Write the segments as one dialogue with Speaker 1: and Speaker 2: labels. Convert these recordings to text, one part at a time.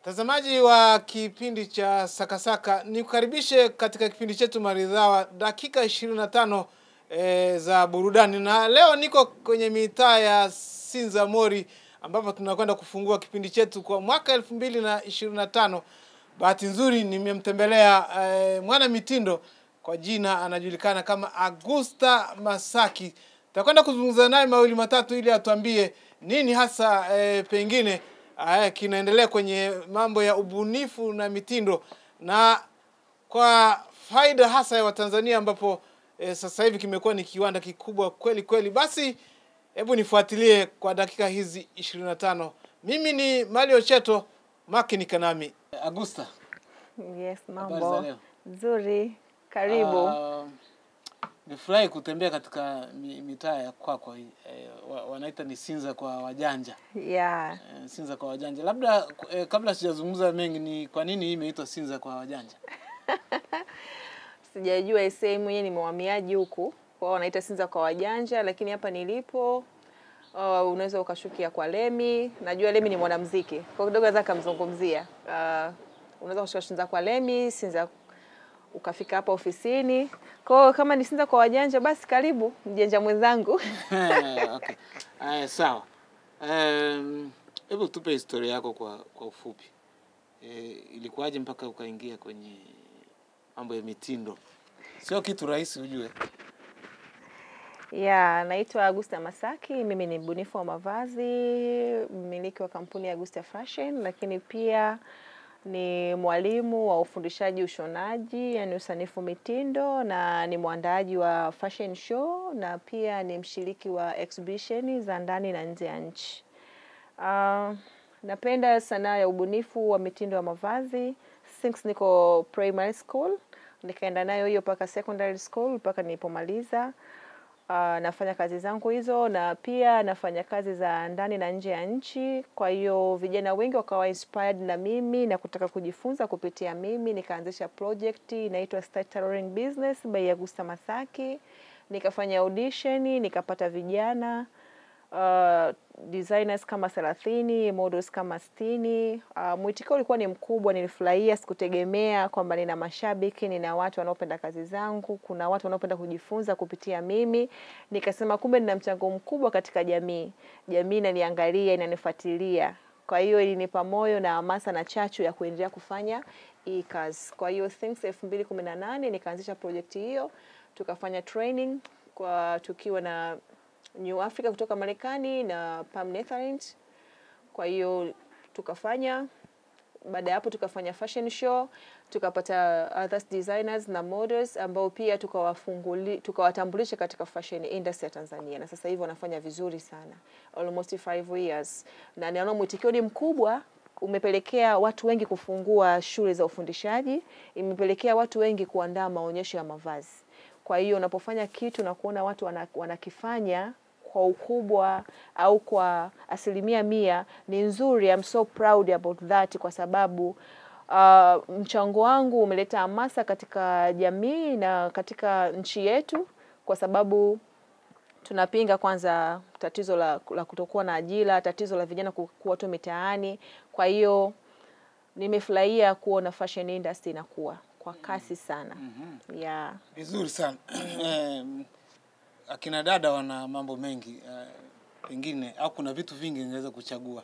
Speaker 1: Mtazamaji wa kipindi cha Sakasaka, nikukaribishe katika kipindi chetu maridhawa dakika 25 za burudani. Na leo niko kwenye mitaa ya Sinza Mori ambapo tunakwenda kufungua kipindi chetu kwa mwaka 2025. Bahati nzuri nimemtembelea mwana mitindo kwa jina anajulikana kama Augusta Masaki. Tutakwenda kuzungumza naye mawili matatu ili atuambie nini hasa pengine kinaendelea kwenye mambo ya ubunifu na mitindo, na kwa faida hasa ya Watanzania ambapo sasa hivi kimekuwa ni kiwanda kikubwa kweli kweli. Basi hebu nifuatilie kwa dakika hizi 25. Mimi ni Malio Cheto, makini kanami. Augusta.
Speaker 2: Yes, mambo nzuri. Karibu.
Speaker 1: Nifurahi kutembea katika mitaa ya kwako hii. Wanaita ni Sinza kwa wajanja.
Speaker 2: Yeah.
Speaker 1: Sinza kwa wajanja. Labda kabla sijazungumza mengi, ni kwa nini hii imeitwa Sinza kwa wajanja?
Speaker 2: Sijajua sehemu mwenyewe, ni mhamiaji huku. Kwa wanaita Sinza kwa wajanja, lakini hapa nilipo unaweza ukashukia kwa Lemi. Najua Lemi ni mwanamuziki. Kwa kidogo naweza kumzungumzia. Unaweza kushuka Sinza kwa Lemi, Sinza ukafika hapa ofisini. Kwa kama ni Sinza kwa wajanja, basi karibu mjanja mwenzangu.
Speaker 1: Okay. Sawa. Hebu tupe historia yako kwa ufupi. Ilikuwaje mpaka ukaingia kwenye mambo ya mitindo? Sio kitu rahisi ujue.
Speaker 2: Naitwa Augusta Masaki. Mimi ni mbunifu wa mavazi, mmiliki wa kampuni ya Augusta Fashion, lakini pia ni mwalimu wa ufundishaji ushonaji, yani usanifu mitindo, na ni mwandaaji wa fashion show, na pia ni mshiriki wa exhibition za ndani na nje ya nchi. Napenda sanaa ya ubunifu wa mitindo wa mavazi since niko primary school, nikaenda nayo hiyo mpaka secondary school mpaka nilipomaliza. Nafanya kazi zangu hizo, na pia nafanya kazi za ndani na nje ya nchi. Kwa hiyo vijana wengi wakawa inspired na mimi na kutaka kujifunza kupitia mimi. Nikaanzisha project inaitwa Start Tailoring Business by Augusta Masaki. Nikafanya audition, nikapata vijana designers kama 30, models kama 60. Mwitikio ulikuwa ni mkubwa, nilifurahia, sikutegemea kwamba nina mashabiki, nina watu wanaopenda kazi zangu, kuna watu wanaopenda kujifunza kupitia mimi. Nikasema kumbe nina mchango mkubwa katika jamii. Jamii inaniangalia, inanifuatilia. Kwa hiyo ilinipa moyo na hamasa na chachu ya kuendelea kufanya hii kazi. Kwa hiyo since 2018 nikaanzisha project hiyo, tukafanya training kwa tukiwa na New Africa kutoka Marekani na Pam Netherlands. Kwa hiyo tukafanya, baada ya hapo tukafanya fashion show, tukapata other designers na models ambao pia tukawatambulisha katika fashion industry ya Tanzania, na sasa hivi wanafanya vizuri sana, almost 5 years. Na naona mwitikio ni mkubwa, umepelekea watu wengi kufungua shule za ufundishaji, imepelekea watu wengi kuandaa maonyesho ya mavazi. Kwa hiyo unapofanya kitu na kuona watu wanakifanya kwa ukubwa au kwa 100%, ni nzuri. I'm so proud about that, kwa sababu mchango wangu umeleta hamasa katika jamii na katika nchi yetu, kwa sababu tunapinga kwanza tatizo la kutokuwa na ajira, tatizo la vijana kuwa tu mitaani. Kwa hiyo nimefurahia kuona fashion industry inakuwa kwa kasi sana.
Speaker 1: Vizuri sana. Akina dada wana mambo mengi, pengine au kuna vitu vingi ingeweza kuchagua.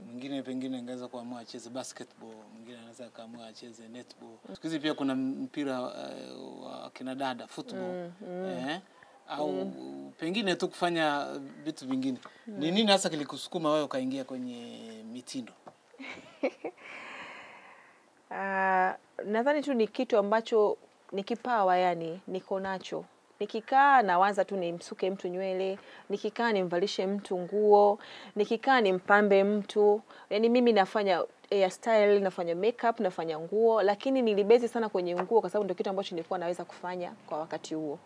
Speaker 1: Mwingine pengine ingeweza kuamua acheze basketball, mwingine anaweza kaamua acheze netball. Siku hizi pia kuna mpira wa akina dada, football. Au pengine tu kufanya vitu vingine. Ni nini hasa kilikusukuma wewe ukaingia kwenye mitindo?
Speaker 2: Nadhani tu ni kitu ambacho ni kipawa, yani niko nacho. Nikikaa nawaza tu nimsuke mtu nywele, nikikaa nimvalishe mtu nguo, nikikaa nimpambe mtu. Yani mimi nafanya hairstyle, nafanya makeup, nafanya nguo, lakini nilibezi sana kwenye nguo kwa sababu ndio kitu ambacho nilikuwa naweza kufanya kwa wakati huo.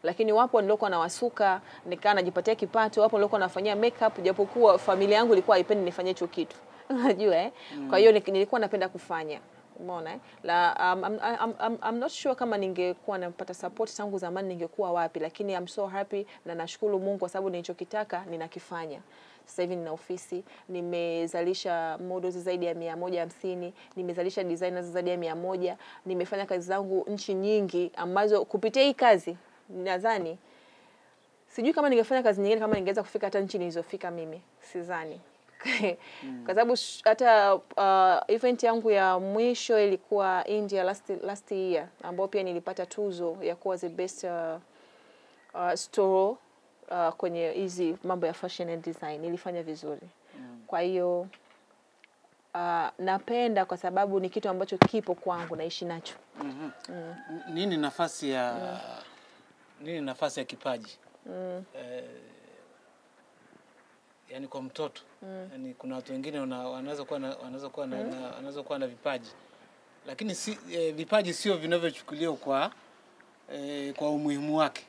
Speaker 2: Lakini wapo nilikuwa nawasuka, nikaa najipatia kipato, wapo nilikuwa nafanyia makeup, japokuwa familia yangu ilikuwa haipendi nifanye hicho kitu. Unajua Kwa hiyo nilikuwa napenda kufanya. Umeona I'm not sure kama ningekuwa napata support tangu zamani ningekuwa wapi, lakini I'm so happy na nashukuru Mungu kwa sababu nilichokitaka ninakifanya. Sasa hivi nina ofisi, nimezalisha models zaidi ya 150, nimezalisha designers zaidi ya 100, nimefanya kazi zangu nchi nyingi ambazo kupitia hii kazi nadhani sijui kama ningefanya kazi nyingine kama ningeweza kufika hata nchi nilizofika mimi, sidhani. Kwa sababu hata event yangu ya mwisho ilikuwa India last year, ambapo pia nilipata tuzo ya kuwa the best store kwenye hizi mambo ya fashion and design. Nilifanya vizuri. Kwa hiyo napenda kwa sababu ni kitu ambacho kipo kwangu, naishi nacho.
Speaker 1: Nini nafasi ya kipaji? Yani kwa mtoto. Yani kuna watu wengine wanaweza kuwa na vipaji. Lakini vipaji sio vinavyochukuliwa kwa umuhimu wake.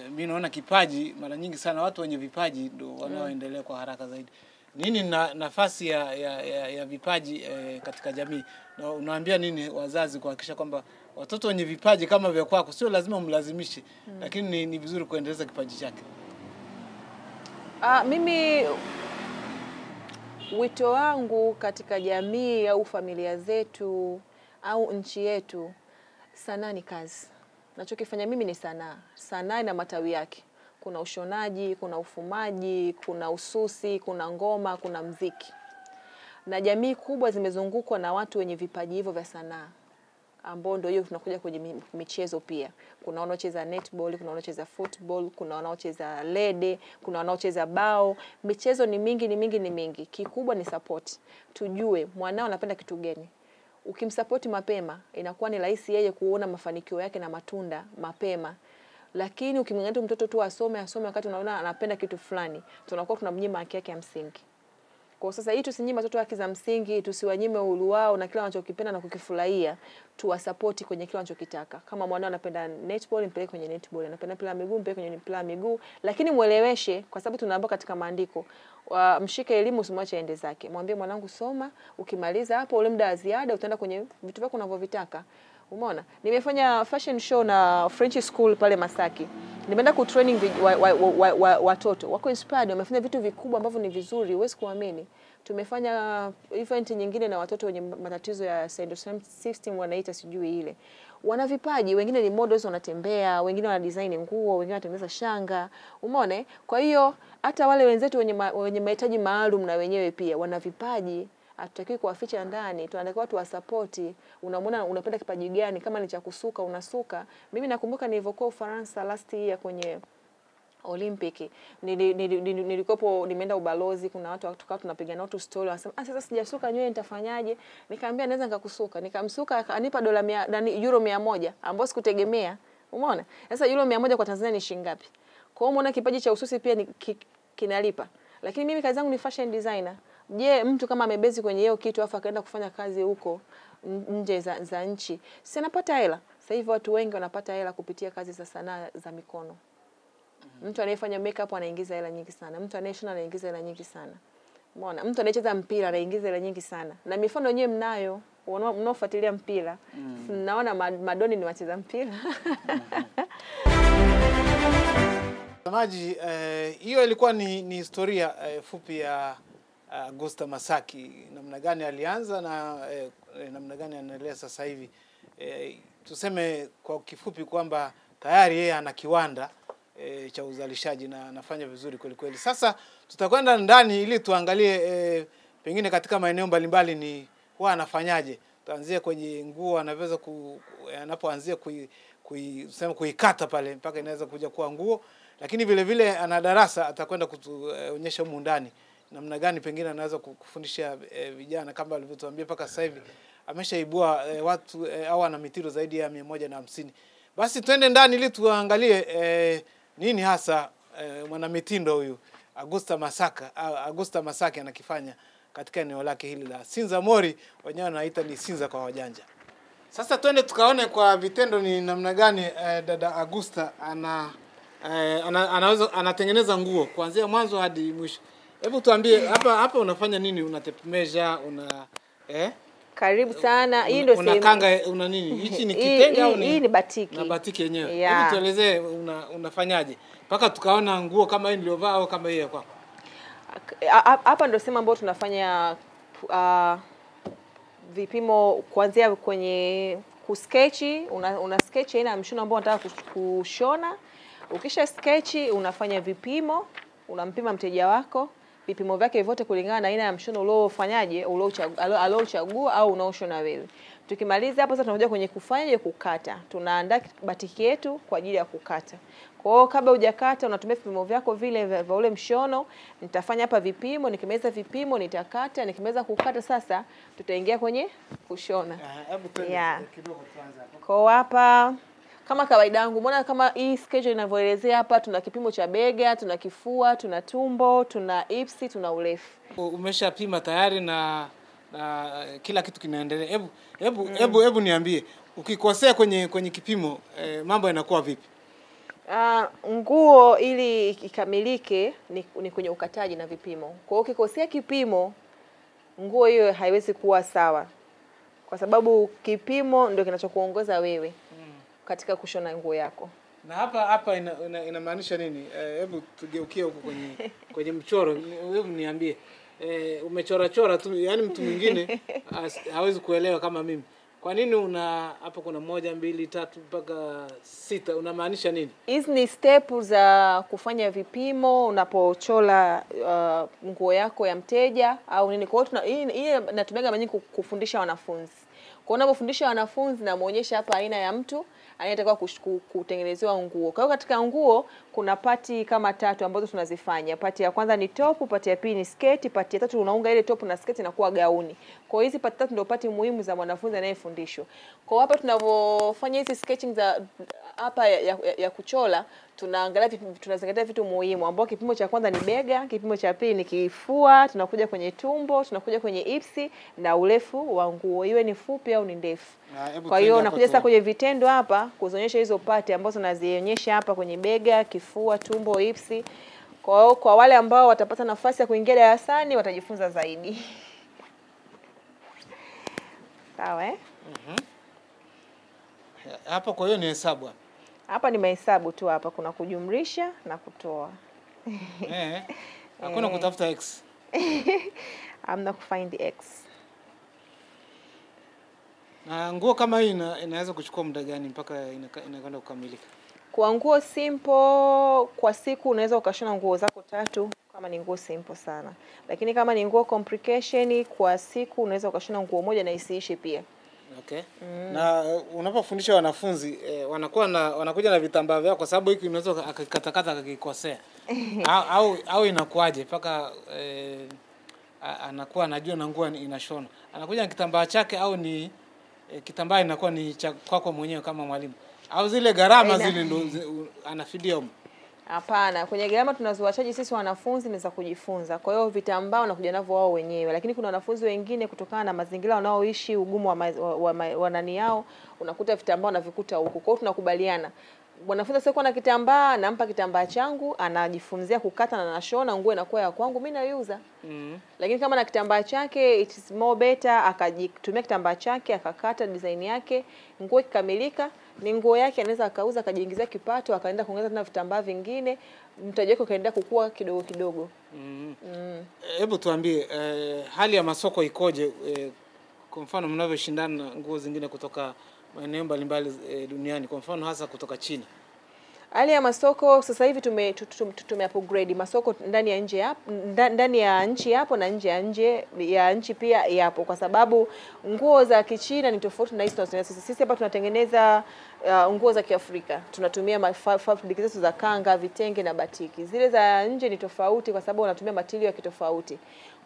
Speaker 1: Mimi naona kipaji mara nyingi sana watu wenye vipaji ndio wanaoendelea kwa haraka zaidi. Nini nafasi ya vipaji katika jamii? Na unaambia nini wazazi kuhakikisha kwamba watoto wenye vipaji kama vya kwako sio lazima umlazimishe, lakini ni vizuri kuendeleza kipaji chake?
Speaker 2: Mimi wito wangu katika jamii au familia zetu au nchi yetu, sanaa ni kazi. Nachokifanya mimi ni sanaa. Sanaa ina matawi yake. Kuna ushonaji, kuna ufumaji, kuna ususi, kuna ngoma, kuna mziki. Na jamii kubwa zimezungukwa na watu wenye vipaji hivyo vya sanaa, ambao ndio hiyo tunakuja kwenye michezo pia. Kuna wanaocheza netball, kuna wanaocheza football, kuna wanaocheza lede, kuna wanaocheza bao. Michezo ni mingi. Kikubwa ni support. Tujue mwanao anapenda kitu gani. Ukimsupport mapema, inakuwa ni rahisi yeye kuona mafanikio yake na matunda mapema. Lakini ukimng'ang'ania mtoto tu asome wakati unaona anapenda kitu fulani, tunakuwa tunamnyima haki yake ya msingi. Kwa sasa hii tusinyime watoto haki za msingi, tusiwanyime uhuru wao na kila wanachokipenda na kukifurahia, tuwasupport kwenye kila wanachokitaka. Kama mwanao anapenda netball, mpeleke kwenye netball, anapenda mpira wa miguu, mpeleke kwenye mpira wa miguu, lakini mueleweshe kwa sababu tunaambiwa katika maandiko, mshike elimu usimwache aende zake. Mwambie mwanangu soma, ukimaliza hapo ule muda wa ziada utaenda kwenye vitu vyako unavyovitaka. Umeona? Nimefanya fashion show na French school pale Masaki. Nimeenda ku training watoto. Wako inspired, wamefanya vitu vikubwa ambavyo ni vizuri, huwezi kuamini. Tumefanya event nyingine na watoto wenye matatizo ya syndrome system wanaita sijui ile. Wana vipaji, wengine ni models wanatembea, wengine wana design nguo, wengine wanatengeneza shanga. Umeona? Kwa hiyo hata wale wenzetu wenye mahitaji maalum na wenyewe pia wana vipaji. Hatutakiwi kuwaficha ndani, tunatakiwa tuwasupport. Unamwona unapenda kipaji gani, kama ni cha kusuka unasuka. Mimi nakumbuka nilivyokuwa Ufaransa last year kwenye Olympic, nilikopo nimeenda ubalozi, kuna watu tukao tunapiga nao tu story, wanasema sasa sijasuka nywele nitafanyaje? Nikamwambia naweza nikakusuka. Nikamsuka anipa euro 100 ambapo sikutegemea. Umeona? Sasa euro 100 kwa Tanzania ni shilingi ngapi? Kwa hiyo umeona kipaji cha ususi pia kinalipa. Lakini mimi kazi yangu ni fashion designer. Je, mtu kama amebezi kwenye hiyo kitu afa akaenda kufanya kazi huko nje za nchi, si anapata hela? Sasa hivi watu wengi wanapata hela kupitia kazi za sanaa za mikono. Mtu anayefanya makeup anaingiza hela nyingi sana. Mtu anayeshona anaingiza hela nyingi sana. Umeona? Mtu anayecheza mpira anaingiza hela nyingi sana. Na mifano yenyewe mnayo, mnaofuatilia mpira. Naona Madoni ni wacheza mpira.
Speaker 1: Mtazamaji, hiyo ilikuwa ni historia fupi ya Augusta Masaki, namna gani alianza na namna gani anaendelea sasa hivi. Tuseme kwa kifupi kwamba tayari yeye ana kiwanda cha uzalishaji na anafanya vizuri kweli kweli. Sasa tutakwenda ndani ili tuangalie pengine katika maeneo mbalimbali ni huwa anafanyaje. Tuanzie kwenye nguo, anaweza anapoanzia kuikata pale mpaka inaweza kuja kuwa nguo, lakini vile vile ana darasa atakwenda kutuonyesha humu ndani namna gani pengine anaweza kufundisha vijana kama alivyotuambia mpaka sasa hivi ameshaibua watu au ana mitiro zaidi ya 150. Basi twende ndani ili tuangalie nini hasa mwanamitindo huyu Augusta Masaki anakifanya katika eneo lake hili la Sinza Mori, wenyewe wanaita ni Sinza kwa wajanja. Sasa twende tukaone kwa vitendo ni namna gani dada Augusta anaweza anatengeneza nguo kuanzia mwanzo hadi mwisho. Hebu tuambie hapa unafanya nini? Una tape measure, una
Speaker 2: Karibu sana. Hii ndio
Speaker 1: sehemu. Unakanga una nini? Hichi ni kitenge au ni?
Speaker 2: Hii ni batiki.
Speaker 1: Na batiki yenyewe.
Speaker 2: Yeah.
Speaker 1: Hebu tuelezee unafanyaje? Mpaka tukaona nguo kama hii niliyovaa au kama hii kwako.
Speaker 2: Hapa ndio sehemu ambayo tunafanya vipimo kuanzia kwenye kuskechi. Una sketch aina ya mshono ambao unataka kushona. Ukisha sketch unafanya vipimo, unampima mteja wako vipimo vyake vyote kulingana na aina ya mshono uliofanyaje, aliochagua au unaoshona wewe. Tukimaliza hapo sasa tunakuja kwenye kukata. Tunaandaa batiki yetu kwa ajili ya kukata. Kwa hiyo kabla hujakata unatumia vipimo vyako vile vya ule mshono. Nitafanya hapa vipimo, nikimaliza vipimo nitakata, nikimaliza kukata sasa tutaingia kwenye kushona.
Speaker 1: Hebu kidogo tuanze hapo.
Speaker 2: Kwa hapa kama kawaida yangu, umeona kama hii schedule inavyoelezea hapa, tuna kipimo cha bega, tuna kifua, tuna tumbo, tuna ipsi, tuna urefu.
Speaker 1: Umeshapima tayari na kila kitu kinaendelea. Hebu niambie, ukikosea kwenye kipimo mambo yanakuwa vipi?
Speaker 2: Nguo ili ikamilike ni kwenye ukataji na vipimo. Kwa hiyo ukikosea kipimo, nguo hiyo haiwezi kuwa sawa. Kwa sababu kipimo ndio kinachokuongoza wewe katika kushona nguo yako.
Speaker 1: Na hapa inamaanisha nini? Hebu tugeukie huko kwenye mchoro. Hebu niambie. Umechora tu, yani mtu mwingine hawezi kuelewa kama mimi. Kwa nini hapa kuna 1 2 3 mpaka 6? Unamaanisha nini?
Speaker 2: Hizi ni step za kufanya vipimo unapochora nguo yako ya mteja au nini. Kwa hiyo hii natumia mara nyingi kufundisha wanafunzi. Kwa hiyo unapofundisha wanafunzi na muonyesha hapa aina ya mtu anayetakiwa kutengenezewa nguo. Kwa hiyo katika nguo kuna pati kama 3 ambazo tunazifanya. Pati ya kwanza ni top, pati ya pili ni sketi, pati ya 3 unaunga ile top na sketi na kuwa gauni. Kwa hiyo hizi pati 3 ndio pati muhimu za mwanafunzi anayefundishwa. Kwa hapa tunavyofanya hizi sketching za hapa ya kuchora, tunazingatia vitu muhimu ambao kipimo cha kwanza ni bega, kipimo cha pili ni kifua, tunakuja kwenye tumbo, tunakuja kwenye ipsi na urefu wa nguo, iwe ni fupi au ni ndefu. Kwa hiyo nakuja sasa kwenye vitendo hapa kuzionyesha hizo pati ambazo nazionyesha hapa kwenye bega, kifua, tumbo, ipsi. Kwa hiyo kwa wale ambao watapata nafasi ya kuingia darasani watajifunza zaidi. Sawa
Speaker 1: Hapa kwa hiyo ni hesabu hapa.
Speaker 2: Hapa ni mahesabu tu, hapa kuna kujumlisha na kutoa.
Speaker 1: Hakuna kutafuta x.
Speaker 2: Hamna kufind x.
Speaker 1: Na nguo kama hii inaweza kuchukua muda gani mpaka inakwenda kukamilika?
Speaker 2: Kwa nguo simple kwa siku unaweza ukashona nguo zako 3 kama ni nguo simple sana. Lakini kama ni nguo complication kwa siku unaweza ukashona nguo moja na isiishe pia.
Speaker 1: Okay. Na unapofundisha wanafunzi wanakuja na vitambaa vyao kwa sababu hiki unaweza akakatakata akikosea. au inakuaje mpaka anakuwa anajua na nguo inashona. Anakuja na kitambaa chake au ni kitambaa inakuwa ni cha kwako mwenyewe kama mwalimu. Au zile gharama zile ndo anafidia huko.
Speaker 2: Hapana, kwenye gharama tunazowachaji sisi wanafunzi ni za kujifunza. Kwa hiyo vitambaa wanakuja navyo wao wenyewe. Lakini kuna wanafunzi wengine kutokana na mazingira wanaoishi, ugumu wa nani yao, unakuta vitambaa wanavikuta huko. Kwa hiyo tunakubaliana. Mwanafunzi sio na kitambaa, nampa kitambaa changu, anajifunzia kukata na anashona, nguo inakuwa ya kwangu, mimi naiuza. Lakini kama na kitambaa chake, it is more better akajitumia kitambaa chake, akakata design yake, nguo ikikamilika, ni nguo yake anaweza akauza akajiingizia kipato, akaenda kuongeza tena vitambaa vingine, mtaji wake kaendelea kukua kidogo kidogo.
Speaker 1: Hebu tuambie hali ya masoko ikoje kwa mfano mnavyoshindana na nguo zingine kutoka maeneo mbalimbali duniani, kwa mfano hasa kutoka China?
Speaker 2: Hali ya masoko sasa hivi tume-upgrade masoko ndani ya nchi yapo na nje ya nchi pia yapo, kwa sababu nguo za Kichina ni tofauti na hizo sisi hapa tunatengeneza nguo za Kiafrika. Tunatumia fabric zetu za kanga, vitenge na batiki. Zile za nje ni tofauti kwa sababu wanatumia material ya kitofauti.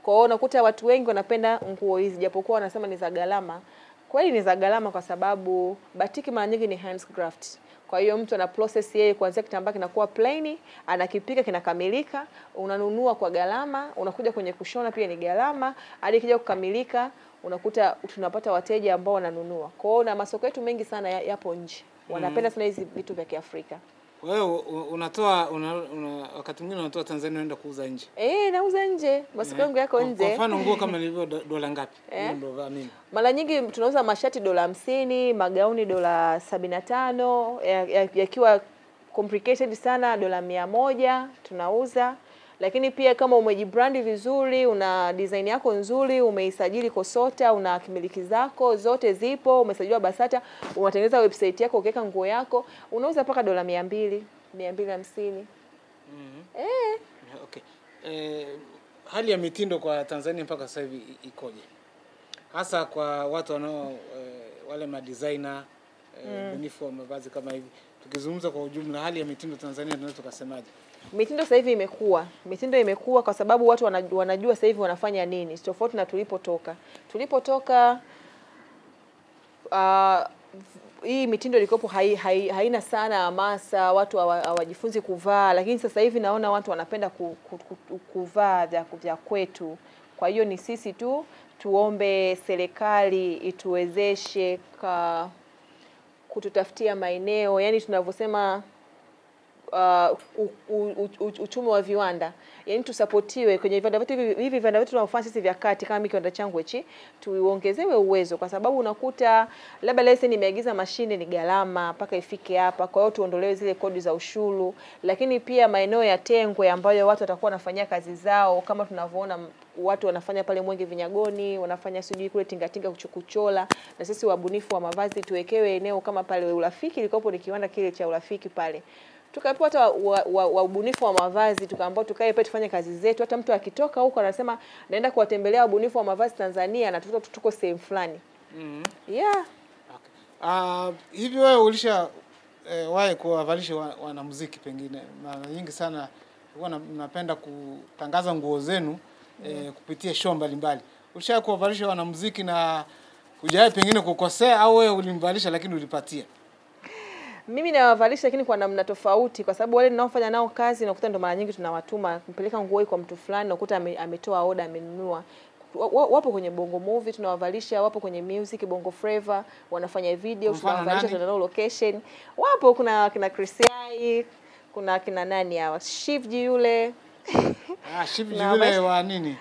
Speaker 2: Kwa hiyo unakuta watu wengi wanapenda nguo hizi japokuwa wanasema ni za gharama. Kweli ni za gharama kwa sababu batiki mara nyingi ni handcraft. Kwa hiyo mtu ana process yeye kuanzia kitambaa kinakuwa plain, anakipika kinakamilika, unanunua kwa gharama, unakuja kwenye kushona pia ni gharama, hadi kija kukamilika unakuta tunapata wateja ambao wananunua. Kwa hiyo na masoko yetu mengi sana yapo nje. Wanapenda sana hizi vitu vya Kiafrika.
Speaker 1: Kwa hiyo unatoa wakati mwingine unatoa Tanzania unaenda kuuza nje.
Speaker 2: Nauza nje. Masoko yangu yako nje.
Speaker 1: Kwa mfano nguo kama ilivyo dola ngapi? Ndio vaa mimi.
Speaker 2: Mara nyingi tunauza mashati $50, magauni $75, yakiwa complicated sana $100 tunauza. Lakini pia kama umejibrandi vizuri, una design yako nzuri, umeisajili KOSOTA, una kimiliki zako zote zipo, umesajiliwa BASATA, unatengeneza website yako, ukiweka nguo yako, unauza mpaka $200, $250.
Speaker 1: Okay. Hali ya mitindo kwa Tanzania mpaka sasa hivi ikoje? Hasa kwa watu wanao wale madesigner, bunifu wa mavazi kama hivi. Tukizungumza kwa ujumla hali ya mitindo Tanzania tunaweza tukasemaje?
Speaker 2: Mitindo sasa hivi imekuwa. Mitindo imekuwa kwa sababu watu wanajua sasa hivi wanafanya nini. Tofauti na tulipotoka. Tulipotoka hii mitindo ilikopo haina sana hamasa, watu hawajifunzi kuvaa, lakini sasa hivi naona watu wanapenda kuvaa vya kwetu. Kwa hiyo ni sisi tu tuombe serikali ituwezeshe kututafutia maeneo, yani tunavyosema uchumi wa viwanda, yani tusapotiwe kwenye viwanda vitu hivi viwanda vitu tunafanya sisi vya kati kama kiwanda changu hichi tuongezewe uwezo, kwa sababu unakuta labda leo nimeagiza mashine ni gharama mpaka ifike hapa, kwa hiyo tuondolewe zile kodi za ushuru. Lakini pia maeneo ya tengwe ambayo watu watakuwa wanafanyia kazi zao, kama tunavyoona watu wanafanya pale Mwenge Vinyagoni, wanafanya sijui kule Tingatinga kuchola, na sisi wabunifu wa mavazi tuwekewe eneo kama pale Urafiki likopo ni kiwanda kile cha Urafiki pale. Tukapewa hata wabunifu wa mavazi, tukaambiwa tukae pale tufanye kazi zetu. Hata mtu akitoka huko anasema naenda kuwatembelea wabunifu wa mavazi Tanzania na tuko sehemu fulani. Yeah.
Speaker 1: Okay. Hivi wewe ulisha wae kuwavalisha wanamuziki pengine? Mara nyingi sana huwa napenda kutangaza nguo zenu kupitia show mbalimbali. Ulisha kuwavalisha wanamuziki na hujawahi pengine kukosea, au wewe ulimvalisha lakini ulipatia?
Speaker 2: Mimi nawavalisha lakini kwa namna tofauti, kwa sababu wale ninaofanya nao kazi nakuta ndo mara nyingi tunawatuma kumpeleka nguo hii kwa mtu fulani, nakuta ametoa order, amenunua. Wapo kwenye Bongo Movie tunawavalisha, wapo kwenye music Bongo Flava wanafanya video tunawavalisha, tunanao location. Wapo kuna kina Chrisai, kuna kina nani hawa, Shivji yule.
Speaker 1: Shivji yule wa nini?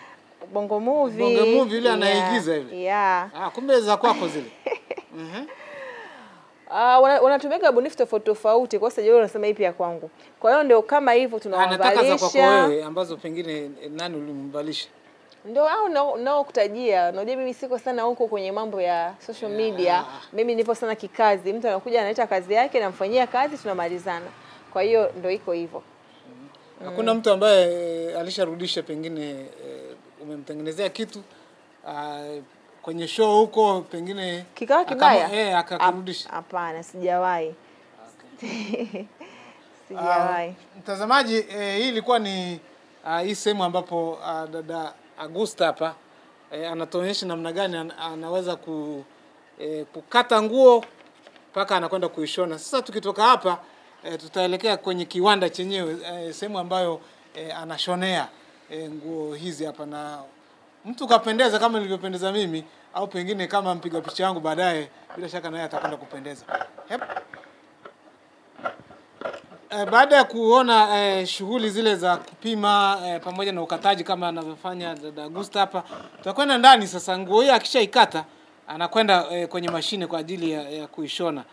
Speaker 2: Bongo Movie.
Speaker 1: Bongo Movie yule anaigiza hivi.
Speaker 2: Yeah.
Speaker 1: Kumbe za kwako zile.
Speaker 2: Wanatumia bunifu tofauti, kwa sababu unasema ipi ya kwangu. Kwa hiyo ndio kama hivyo tunawavalisha.
Speaker 1: Anataka za kwako wewe ambazo pengine nani ulimvalisha?
Speaker 2: Ndio nao kutajia. Unajua mimi siko sana huko kwenye mambo ya social media. Mimi nipo sana kikazi. Mtu anakuja analeta kazi yake, namfanyia kazi, tunamalizana. Kwa hiyo ndio iko hivyo.
Speaker 1: Hakuna mtu ambaye alisharudisha pengine umemtengenezea kitu kwenye show huko pengine
Speaker 2: kikawa kibaya
Speaker 1: akakirudisha?
Speaker 2: Hapana, sijawahi. Okay. Sijawahi.
Speaker 1: Mtazamaji, hii ilikuwa ni hii sehemu ambapo dada Augusta hapa anatuonyesha namna gani anaweza kukata nguo mpaka anakwenda kuishona. Sasa tukitoka hapa tutaelekea kwenye kiwanda chenyewe, sehemu ambayo anashonea nguo hizi hapa, na mtu kapendeza kama nilivyopendeza mimi, au pengine kama mpiga picha yangu baadaye, bila shaka naye atakwenda kupendeza. Baada ya kuona shughuli zile za kupima pamoja na ukataji kama anavyofanya dada Augusta hapa, tutakwenda ndani sasa. Nguo hii akishaikata anakwenda kwenye mashine kwa ajili ya kuishona,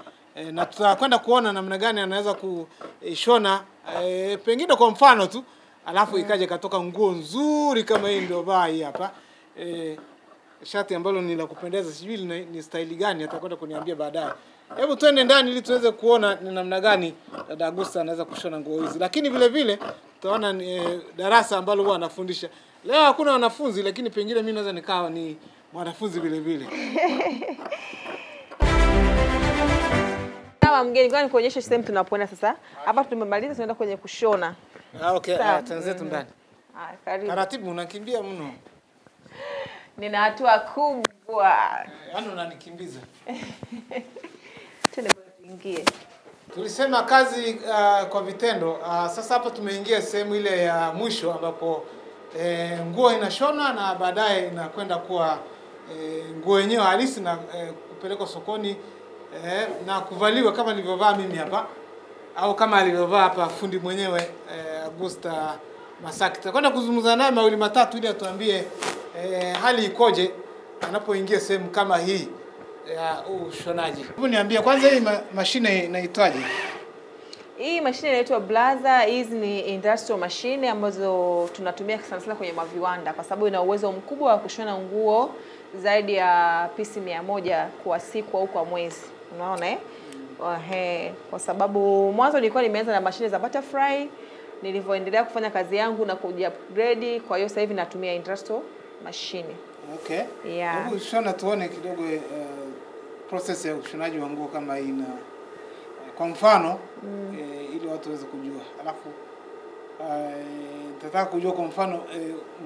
Speaker 1: na tutakwenda kuona namna gani anaweza kuishona pengine kwa mfano tu, alafu ikaje katoka nguo nzuri kama hii ndio vaa hii hapa. Shati ambalo ni la kupendeza, sijui ni style gani, atakwenda kuniambia baadaye. Hebu twende ndani ili tuweze kuona ni namna gani dada Augusta anaweza kushona nguo hizi. Lakini vile vile tutaona darasa ambalo huwa anafundisha. Leo hakuna wanafunzi, lakini pengine mimi naweza nikawa ni mwanafunzi vile vile.
Speaker 2: Kama mgeni, kwa nikuonyesha sehemu tunapoenda sasa. Hapa tumemaliza, tunaenda kwenye kushona.
Speaker 1: Okay, tuanze ndani.
Speaker 2: Karibu.
Speaker 1: Taratibu, unakimbia mno.
Speaker 2: Nina hatua kubwa.
Speaker 1: Yaani unanikimbiza.
Speaker 2: Tena tuingie.
Speaker 1: Tulisema kazi kwa vitendo. Sasa hapa tumeingia sehemu ile ya mwisho ambapo nguo inashona na baadaye inakwenda kuwa nguo yenyewe halisi na kupelekwa sokoni na kuvaliwa kama nilivyovaa mimi hapa. au kama alivyovaa hapa fundi mwenyewe Augusta Masaki. Tutakwenda kuzungumza naye mawili matatu ili atuambie hali ikoje anapoingia sehemu kama hii ya ushonaji. Hebu niambie kwanza, hii mashine inaitwaje?
Speaker 2: Hii mashine inaitwa Blazer. Hizi ni industrial machine ambazo tunatumia sana sana kwenye maviwanda kwa sababu ina uwezo mkubwa wa kushona nguo zaidi ya pisi 100 kwa siku au kwa mwezi. Unaona kwa sababu mwanzo nilikuwa nimeanza na mashine za butterfly, nilivyoendelea kufanya kazi yangu na kuji-upgrade, kwa hiyo sasa hivi natumia industrial machine.
Speaker 1: Okay.
Speaker 2: Yeah.
Speaker 1: Hebu shona tuone kidogo process ya ushonaji wa nguo kama hii na kwa mfano ili watu waweze kujua. Alafu nataka kujua kwa mfano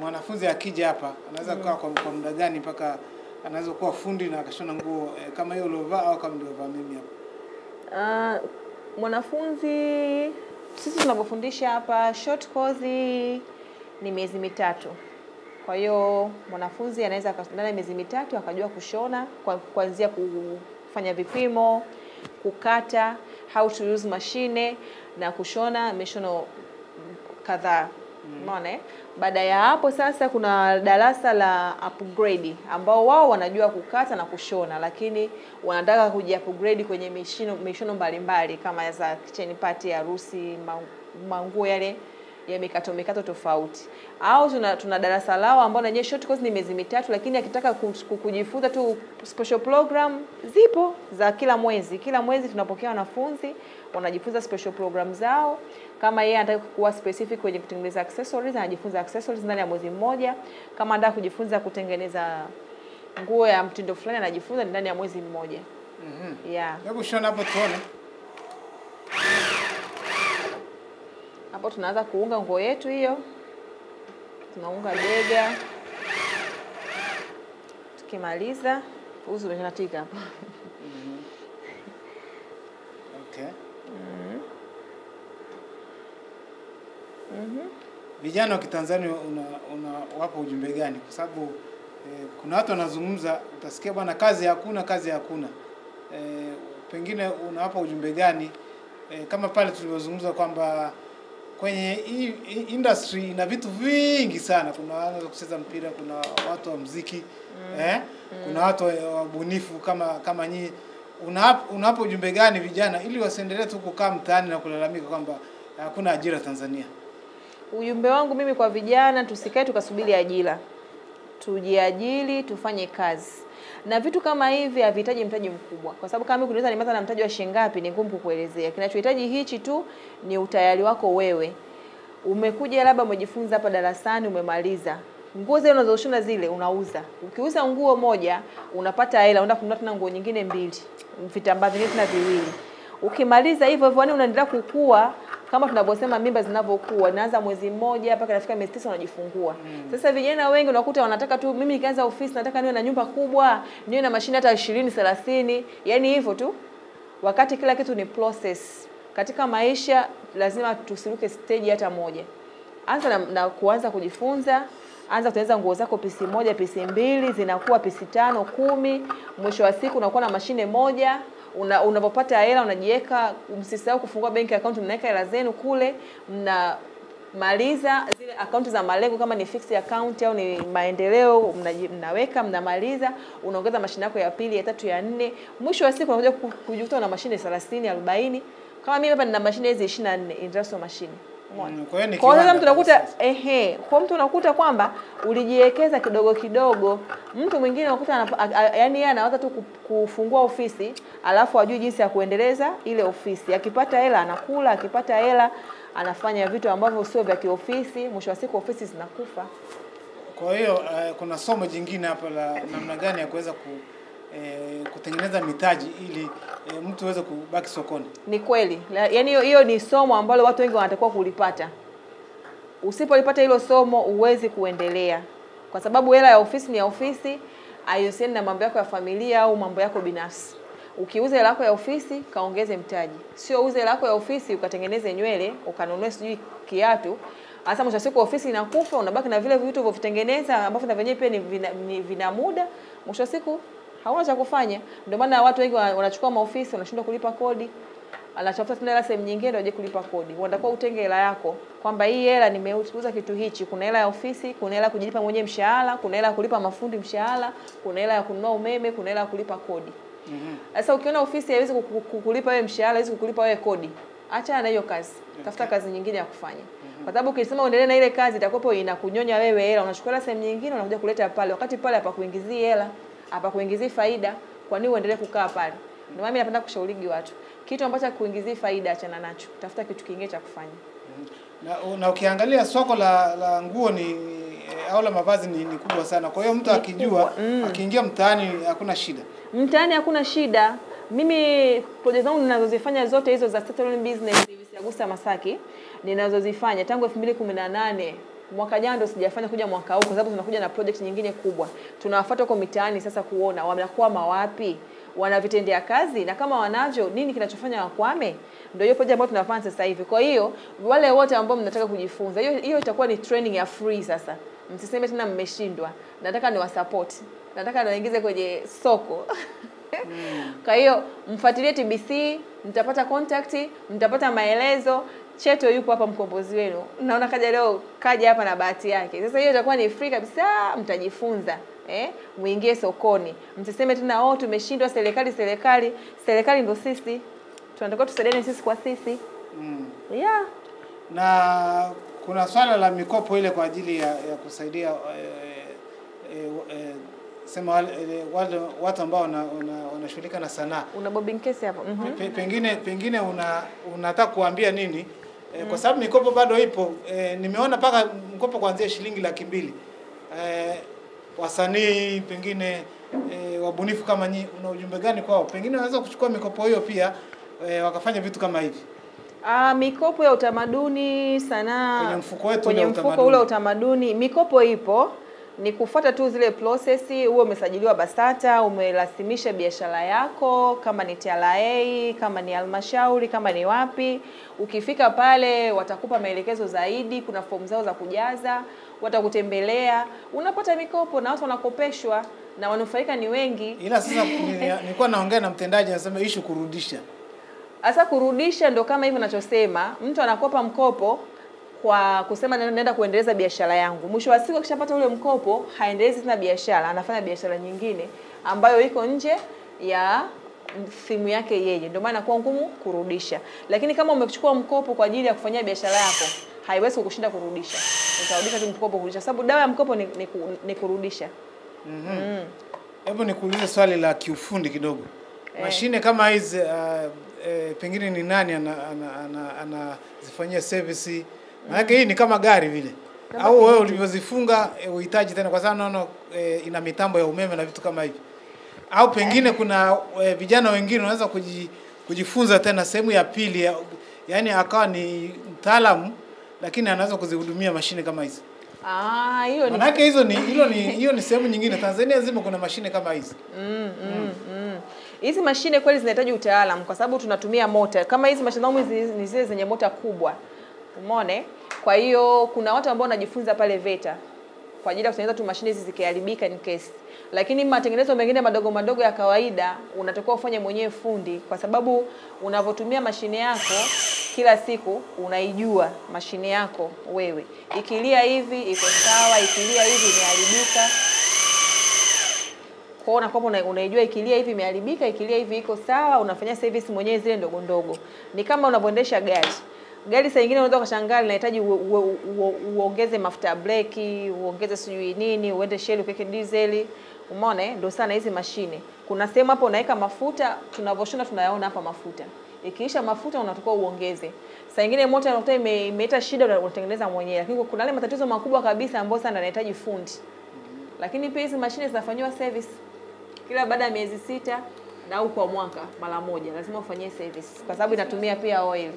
Speaker 1: mwanafunzi akija hapa anaweza kukaa kwa muda gani mpaka anaweza kuwa fundi na akashona nguo kama hiyo uliovaa au kama niliovaa mimi hapa?
Speaker 2: Mwanafunzi sisi tunapofundisha hapa short course ni miezi 3. Kwa hiyo mwanafunzi anaweza ndani ya miezi 3 akajua kushona kuanzia kufanya vipimo, kukata, how to use mashine na kushona mishono kadhaa. Umeona Baada ya hapo sasa kuna darasa la upgrade ambao wao wanajua kukata na kushona, lakini wanataka kuji-upgrade kwenye mishono mbalimbali kama za kitchen party, harusi, manguo yale ya mikato tofauti. Au tuna darasa lao ambao na short course ni miezi 3, lakini akitaka kujifunza tu special program zipo za kila mwezi. Kila mwezi tunapokea wanafunzi wanajifunza special program zao. Kama yeye anataka kuwa specific kwenye kutengeneza accessories, anajifunza accessories ndani ya mwezi mmoja. Kama anataka kujifunza kutengeneza nguo ya mtindo fulani, anajifunza ndani ya mwezi mmoja. Yeah.
Speaker 1: Hebu shona hapo tuone.
Speaker 2: Hapo tunaanza kuunga nguo yetu hiyo. Tunaunga bega. Tukimaliza, uzi unatika hapa.
Speaker 1: Okay. Vijana wa Kitanzania unawapa ujumbe gani? Kwa sababu kuna watu wanazungumza, utasikia bwana kazi hakuna. Pengine unawapa ujumbe gani? Kama pale tulivyozungumza kwamba kwenye industry ina vitu vingi sana. Kuna watu kucheza mpira, kuna watu wa muziki, kuna watu wabunifu kama nyinyi. Unawapa ujumbe gani vijana ili wasiendelee tu kukaa mtaani na kulalamika kwamba hakuna ajira Tanzania?
Speaker 2: Ujumbe wangu mimi kwa vijana, tusikae tukasubiri ajira. Tujiajiri, tufanye kazi. Na vitu kama hivi havihitaji mtaji mkubwa. Kwa sababu kama mimi kunaweza nimeanza na mtaji wa shilingi ngapi ni ngumu kukuelezea. Kinachohitaji hichi tu ni utayari wako wewe. Umekuja labda umejifunza hapa darasani, umemaliza. Nguo zile unazoshona zile unauza. Ukiuza nguo moja unapata hela, unaenda kununua tena nguo nyingine 2. Vitambaa vingine na 2. Ukimaliza hivyo yani unaendelea kukua kama tunavyosema mimba zinavyokuwa. Inaanza mwezi mmoja mpaka inafika miezi 9 unajifungua. Sasa vijana wengi unakuta wanataka tu mimi nikianza ofisi nataka niwe na nyumba kubwa, niwe na mashine hata 20 30, yani hivyo tu. Wakati kila kitu ni process. Katika maisha lazima tusiruke stage hata moja. Anza na kuanza kujifunza. Anza kutengeneza nguo zako pisi 1, pisi 2, zinakuwa pisi 5, 10. Mwisho wa siku unakuwa na mashine moja. Unapopata hela unajiweka, msisahau kufungua bank account, mnaweka hela zenu kule, mnamaliza zile account za malengo kama ni fixed account au ni maendeleo, mnaweka, mnamaliza, unaongeza mashine yako ya pili, ya tatu, ya 4. Mwisho wa siku unakuja kujikuta na mashine 30, 40. Kama mimi hapa nina mashine hizi 24 industrial machine. Kwa hiyo mtu unakuta kwa mtu unakuta kwamba ulijiwekeza kidogo kidogo. Mtu mwingine unakuta yani yeye anaanza tu kufungua ofisi, alafu ajui jinsi ya kuendeleza ile ofisi. Akipata hela anakula, akipata hela anafanya vitu ambavyo sio vya kiofisi, mwisho wa siku ofisi zinakufa.
Speaker 1: Kwa hiyo kuna somo jingine hapa la namna gani ya kuweza kutengeneza mitaji ili mtu aweze kubaki sokoni.
Speaker 2: Ni kweli. Yaani hiyo ni somo ambalo watu wengi wanatakiwa kulipata. Usipolipata hilo somo uwezi kuendelea. Kwa sababu hela ya ofisi ni ya ofisi, haihusiani na mambo yako ya familia au mambo yako binafsi. Ukiuza hela yako ya ofisi, kaongeze mtaji. Sio uze hela yako ya ofisi ukatengeneze nywele, ukanunue sijui kiatu. Hasa mwisho siku ofisi inakufa, unabaki na vile vitu ulivyotengeneza ambavyo na wenyewe pia ni vina muda. Mwisho siku hauna cha kufanya. Ndio maana watu wengi wanachukua maofisi wanashindwa kulipa kodi. anachofuta tena hela sehemu nyingine ndio aje kulipa kodi. Unatakiwa utenge hela yako kwamba hii hela nimeuza kitu hichi, kuna hela ya ofisi, kuna hela kujilipa mwenyewe mshahara, kuna hela kulipa mafundi mshahara, kuna hela ya kununua umeme, kuna hela ya kulipa kodi. Sasa ukiona ofisi haiwezi kukulipa wewe mshahara, haiwezi kukulipa wewe kodi, acha na hiyo kazi. Tafuta kazi nyingine ya kufanya. Kwa sababu ukisema uendelee na ile kazi itakuwa inakunyonya wewe hela, unachukua sehemu nyingine unakuja kuleta pale, wakati pale hapa kuingizia hela, hapa kuingizia faida, kwa nini uendelee kukaa pale? Ndio mimi napenda kushauri watu. Kitu ambacho kuingizia faida achana nacho. Tafuta kitu kingine cha kufanya.
Speaker 1: Na ukiangalia soko la nguo ni au la mavazi ni kubwa sana. Kwa hiyo mtu akijua akiingia mtaani hakuna shida.
Speaker 2: Mtaani hakuna shida. Mimi project zangu ninazozifanya zote hizo za State Business Service Augusta Masaki ninazozifanya tangu 2018 mwaka jana ndo sijafanya kuja mwaka huu kwa sababu tunakuja na project nyingine kubwa. Tunawafuata kwa mitaani sasa kuona wanakuwa mawapi, wanavitendea kazi na kama wanavyo nini kinachofanya wakwame. Ndio hiyo project ambayo tunafanya sasa hivi. Kwa hiyo wale wote ambao mnataka kujifunza, hiyo itakuwa ni training ya free sasa. Msiseme tena mmeshindwa. Nataka niwasupport. Nataka niwaingize kwenye soko. Kwa hiyo mfuatilie TBC, mtapata contact, mtapata maelezo. Cheto yupo hapa mkombozi wenu. Naona kaja hapa na bahati yake. Sasa hiyo itakuwa ni free kabisa, mtajifunza. Muingie sokoni. Msiseme tena tumeshindwa serikali ndio sisi. Tunataka tusaidiane sisi kwa sisi. Yeah.
Speaker 1: Na kuna swala la mikopo ile kwa ajili ya kusaidia sema wale watu ambao wanashughulika na sanaa.
Speaker 2: Una bobbing case hapo.
Speaker 1: Pengine unataka kuambia nini? Kwa sababu mikopo bado ipo. Nimeona paka mkopo kuanzia shilingi 200,000. Wasanii pengine wabunifu kama nyinyi, una ujumbe gani kwao? Pengine wanaweza kuchukua mikopo hiyo pia wakafanya vitu kama hivi.
Speaker 2: Mikopo ya utamaduni, sanaa
Speaker 1: kwenye mfuko wetu
Speaker 2: kwenye mfuko ule utamaduni, mikopo ipo. Ni kufuata tu zile process, uwe umesajiliwa BASATA, umerasimisha biashara yako, kama ni TRA, kama ni halmashauri, kama ni wapi. Ukifika pale watakupa maelekezo zaidi, kuna fomu zao za kujaza, watakutembelea, unapata mikopo na watu wanakopeshwa na wanufaika ni wengi.
Speaker 1: Ila sasa nilikuwa naongea na mtendaji anasema issue kurudisha.
Speaker 2: Asa kurudisha ndo kama hivi ninachosema, mtu anakopa mkopo kwa kusema naenda kuendeleza biashara yangu. Mwisho wa siku akishapata ule mkopo, haendelezi tena biashara, anafanya biashara nyingine ambayo iko nje ya simu yake yeye. Ndio maana kwa ngumu kurudisha. Lakini kama umechukua mkopo kwa ajili ya kufanyia biashara yako, haiwezi kukushinda kurudisha. Utarudisha tu mkopo kurudisha. Sababu dawa ya mkopo ni kurudisha.
Speaker 1: Hebu nikuulize swali la kiufundi kidogo. Mashine kama hizi pengine ni nani anazifanyia service? Maana hii ni kama gari vile. Au wewe ulivyozifunga uhitaji tena kwa sababu naona ina mitambo ya umeme na vitu kama hivi. Au pengine kuna vijana wengine wanaweza kujifunza tena sehemu ya pili yani akawa ni mtaalamu lakini anaweza kuzihudumia mashine kama hizi.
Speaker 2: Hiyo ni
Speaker 1: maana hiyo ni sehemu nyingine. Tanzania nzima kuna mashine kama hizi.
Speaker 2: Hizi mashine kweli zinahitaji utaalamu kwa sababu tunatumia mota. Kama hizi mashine zangu ni zile zenye mota kubwa. Umeona? Kwa hiyo kuna watu ambao wanajifunza pale VETA kwa ajili ya kutengeneza tu mashine hizi zikiharibika in case. Lakini matengenezo mengine madogo ya kawaida unatakiwa ufanye mwenyewe fundi kwa sababu unavotumia mashine yako kila siku unaijua mashine yako wewe. Ikilia hivi iko sawa, ikilia hivi imeharibika. Kwa hiyo unakuwa unaijua ikilia hivi imeharibika, ikilia hivi iko sawa, unafanya service mwenyewe zile ndogo. Ni kama unavyoendesha gari. Gari saa nyingine unaweza kushangaa linahitaji uongeze mafuta ya breki, uongeze sijui nini, uende shell uweke diesel. Umeona ndio sana hizi mashine. Kuna sehemu hapo unaweka mafuta, tunavoshona tunayaona hapa mafuta. Ikiisha mafuta unatakiwa uongeze. Saa nyingine moto unakuta imeita shida unatengeneza mwenyewe. Lakini kuna yale matatizo makubwa kabisa ambayo sana yanahitaji fundi. Lakini pia hizi mashine zinafanywa service kila baada ya miezi 6 na au kwa mwaka mara moja. Lazima ufanyie service kwa sababu inatumia pia oil.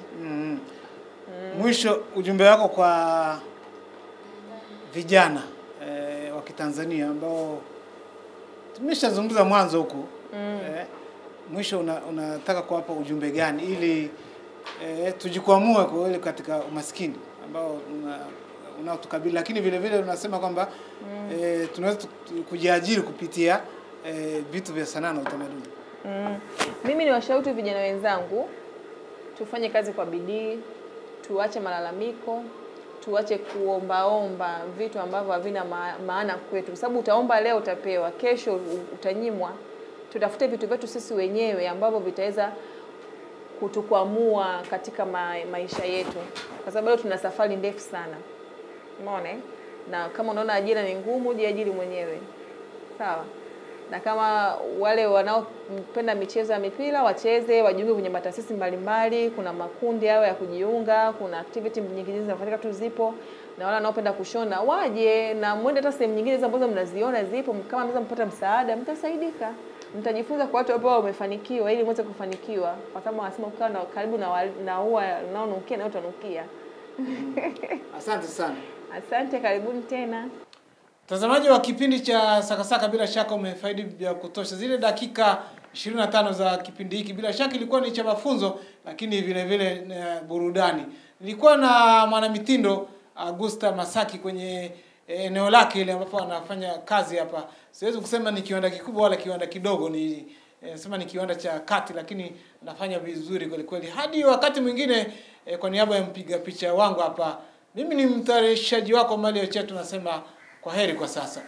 Speaker 1: Mwisho ujumbe wako kwa vijana wa Kitanzania ambao tumeshazungumza mwanzo huko. Mwisho unataka kuwapa ujumbe gani ili tujikwamue kwa ile katika umaskini ambao unaotukabili, lakini vile vile unasema kwamba tunaweza kujiajiri kupitia vitu vya sanaa na utamaduni.
Speaker 2: Mimi ni washauri vijana wenzangu tufanye kazi kwa bidii, tuache malalamiko, tuache kuombaomba vitu ambavyo havina maana kwetu. Kwa sababu utaomba leo utapewa, kesho utanyimwa. Tutafute vitu vyetu sisi wenyewe ambavyo vitaweza kutukwamua katika maisha yetu. Kwa sababu leo tuna safari ndefu sana. Umeona? Na kama unaona ajira ni ngumu, jiajiri mwenyewe. Sawa? Na kama wale wanaopenda michezo ya mipira wacheze, wajiunge kwenye mataasisi mbalimbali, kuna makundi yao ya kujiunga, kuna activity nyingine zinafanyika tu zipo, na wale wanaopenda kushona waje na muende hata sehemu nyingine ambazo mnaziona zipo, kama mnaweza mpata msaada, mtasaidika. Mtajifunza kwa watu ambao wamefanikiwa ili muweze kufanikiwa, kwa sababu wanasema ukiwa na karibu na ua unaonukia na utanukia.
Speaker 1: Asante sana.
Speaker 2: Asante, karibuni tena.
Speaker 1: Mtazamaji wa kipindi cha Sakasaka, bila shaka umefaidi vya kutosha. Zile dakika 25 za kipindi hiki bila shaka ilikuwa ni cha mafunzo, lakini vile vile burudani. Nilikuwa na mwanamitindo Augusta Masaki kwenye eneo lake ile ambapo anafanya kazi hapa. Siwezi kusema ni kiwanda kikubwa wala kiwanda kidogo, ni sema ni kiwanda cha kati, lakini anafanya vizuri kweli kweli. Hadi wakati mwingine, kwa niaba ya mpiga picha wangu hapa, mimi ni mtayarishaji wako Mali Chetu, nasema kwa heri kwa sasa.